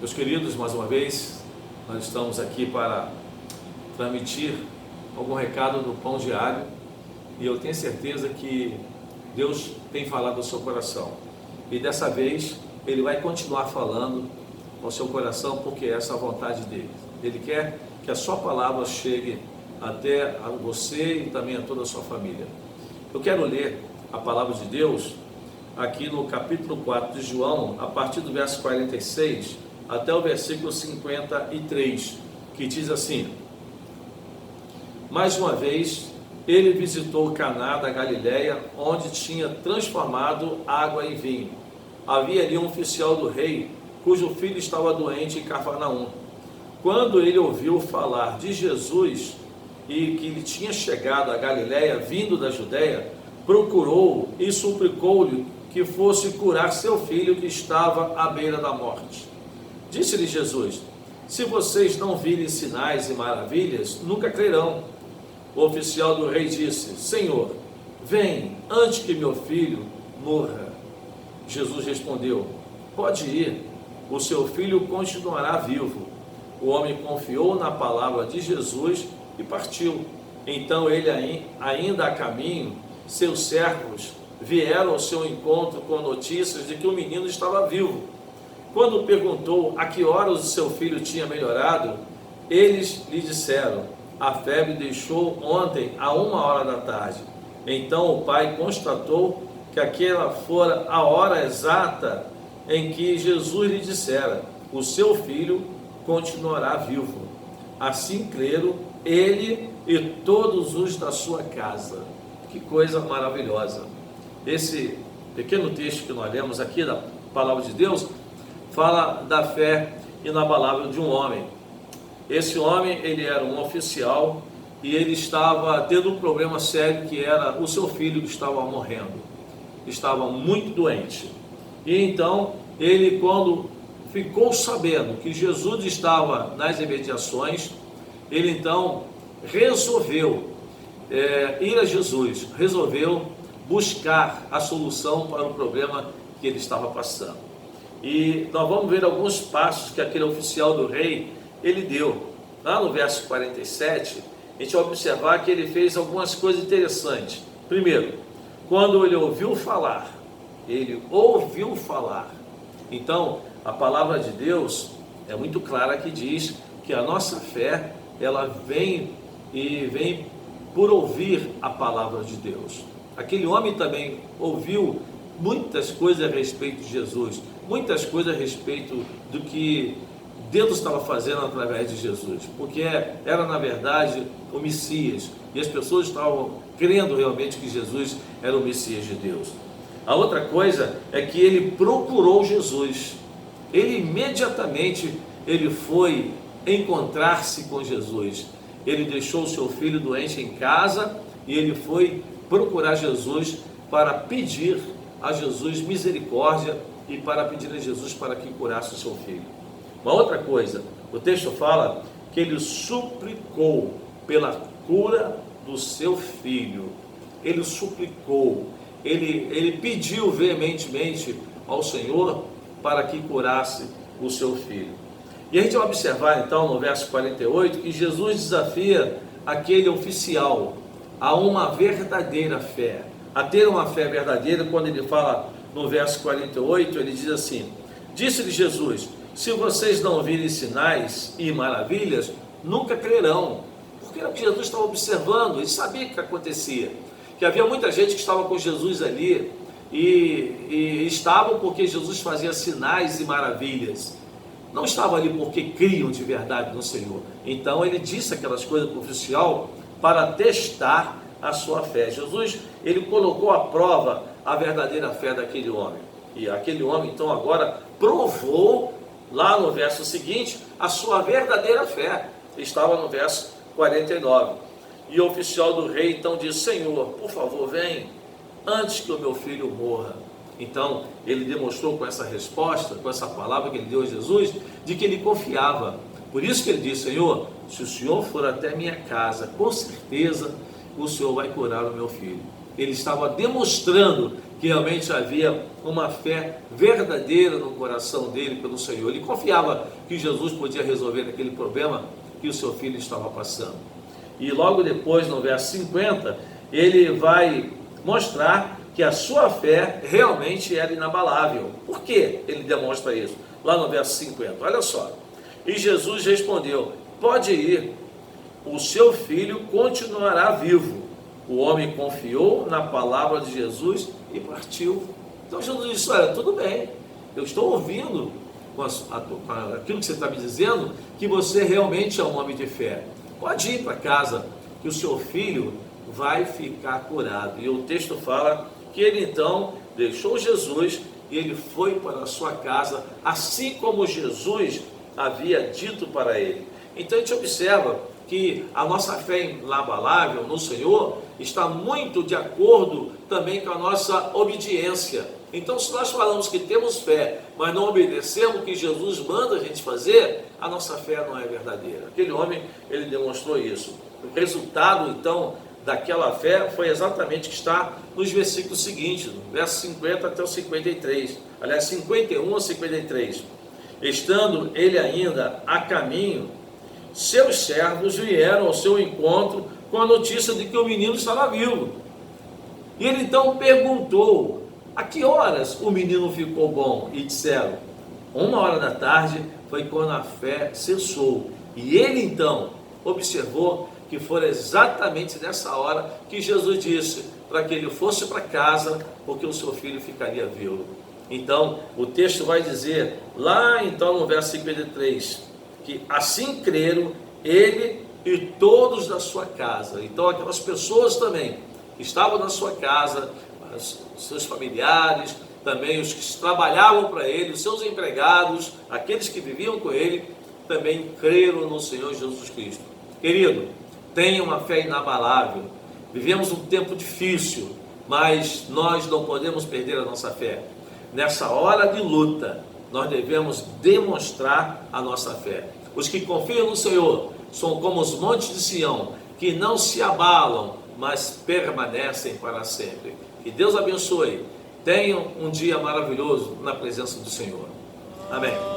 Meus queridos, mais uma vez, nós estamos aqui para transmitir algum recado do Pão Diário e eu tenho certeza que Deus tem falado ao seu coração. E dessa vez, Ele vai continuar falando ao seu coração porque essa é a vontade dEle. Ele quer que a sua palavra chegue até a você e também a toda a sua família. Eu quero ler a palavra de Deus aqui no capítulo 4 de João, a partir do verso 46 até o versículo 53, que diz assim: mais uma vez, ele visitou Caná da Galileia, onde tinha transformado água em vinho. Havia ali um oficial do rei, cujo filho estava doente em Cafarnaum. Quando ele ouviu falar de Jesus e que ele tinha chegado à Galileia, vindo da Judeia, procurou e suplicou-lhe que fosse curar seu filho que estava à beira da morte. Disse-lhe Jesus: se vocês não virem sinais e maravilhas, nunca crerão. O oficial do rei disse: Senhor, vem antes que meu filho morra. Jesus respondeu: pode ir, o seu filho continuará vivo. O homem confiou na palavra de Jesus e partiu. Então ele, ainda a caminho, seus servos vieram ao seu encontro com notícias de que o menino estava vivo. Quando perguntou a que horas o seu filho tinha melhorado, eles lhe disseram: a febre deixou ontem à 13h. Então o pai constatou que aquela fora a hora exata em que Jesus lhe dissera: o seu filho continuará vivo. Assim creram ele e todos os da sua casa. Que coisa maravilhosa! Esse pequeno texto que nós lemos aqui da palavra de Deus fala da fé inabalável de um homem. Esse homem, ele era um oficial e ele estava tendo um problema sério, que era o seu filho que estava morrendo, estava muito doente. E então, ele, quando ficou sabendo que Jesus estava nas imediações, ele então resolveu ir a Jesus, resolveu buscar a solução para o problema que ele estava passando. E nós vamos ver alguns passos que aquele oficial do rei, ele deu. Lá no verso 47, a gente vai observar que ele fez algumas coisas interessantes. Primeiro, quando ele ouviu falar, então a palavra de Deus é muito clara, que diz que a nossa fé, ela vem por ouvir a palavra de Deus. Aquele homem também ouviu muitas coisas a respeito de Jesus, muitas coisas a respeito do que Deus estava fazendo através de Jesus, porque era na verdade o Messias, e as pessoas estavam crendo realmente que Jesus era o Messias de Deus. A outra coisa é que ele procurou Jesus, ele imediatamente foi encontrar-se com Jesus, ele deixou o seu filho doente em casa e ele foi procurar Jesus para pedir a Jesus misericórdia e para pedir a Jesus para que curasse o seu filho. Uma outra coisa, o texto fala que ele suplicou pela cura do seu filho. Ele suplicou, ele pediu veementemente ao Senhor para que curasse o seu filho. E a gente vai observar então no verso 48 que Jesus desafia aquele oficial a uma verdadeira fé, a ter uma fé verdadeira. Quando ele fala no verso 48, ele diz assim: disse-lhe Jesus: se vocês não virem sinais e maravilhas, nunca crerão. Porque era o que Jesus estava observando, ele sabia o que acontecia, que havia muita gente que estava com Jesus ali, e estavam porque Jesus fazia sinais e maravilhas, não estavam ali porque criam de verdade no Senhor. Então ele disse aquelas coisas para o oficial para testar a sua fé. Jesus, ele colocou à prova a verdadeira fé daquele homem, e aquele homem então agora provou lá no verso seguinte a sua verdadeira fé. Estava no verso 49, e o oficial do rei então disse: Senhor, por favor, vem antes que o meu filho morra. Então ele demonstrou com essa resposta, com essa palavra que ele deu a Jesus, de que ele confiava. Por isso que ele disse: Senhor, se o Senhor for até minha casa, com certeza o Senhor vai curar o meu filho. Ele estava demonstrando que realmente havia uma fé verdadeira no coração dele pelo Senhor. Ele confiava que Jesus podia resolver aquele problema que o seu filho estava passando. E logo depois, no verso 50, ele vai mostrar que a sua fé realmente era inabalável. Por que ele demonstra isso? Lá no verso 50, olha só. E Jesus respondeu: pode ir, o seu filho continuará vivo. O homem confiou na palavra de Jesus e partiu. Então Jesus disse: olha, tudo bem, eu estou ouvindo com aquilo que você está me dizendo, que você realmente é um homem de fé. Pode ir para casa, que o seu filho vai ficar curado. E o texto fala que ele então deixou Jesus e ele foi para a sua casa, assim como Jesus havia dito para ele. Então a gente observa que a nossa fé inabalável no Senhor está muito de acordo também com a nossa obediência. Então, se nós falamos que temos fé, mas não obedecemos o que Jesus manda a gente fazer, a nossa fé não é verdadeira. Aquele homem, ele demonstrou isso. O resultado, então, daquela fé foi exatamente o que está nos versículos seguintes, no verso 50 até o 53. Aliás, 51 a 53. Estando ele ainda a caminho, seus servos vieram ao seu encontro com a notícia de que o menino estava vivo. E ele então perguntou: a que horas o menino ficou bom? E disseram: 1h da tarde foi quando a fé cessou. E ele então observou que foi exatamente nessa hora que Jesus disse para que ele fosse para casa, porque o seu filho ficaria vivo. Então, o texto vai dizer, lá então no verso 53, que assim creram ele e todos da sua casa. Então, aquelas pessoas também que estavam na sua casa, os seus familiares, também os que trabalhavam para ele, os seus empregados, aqueles que viviam com ele, também creram no Senhor Jesus Cristo. Querido, tenha uma fé inabalável. Vivemos um tempo difícil, mas nós não podemos perder a nossa fé. Nessa hora de luta, nós devemos demonstrar a nossa fé. Os que confiam no Senhor são como os montes de Sião, que não se abalam, mas permanecem para sempre. Que Deus abençoe. Tenham um dia maravilhoso na presença do Senhor. Amém.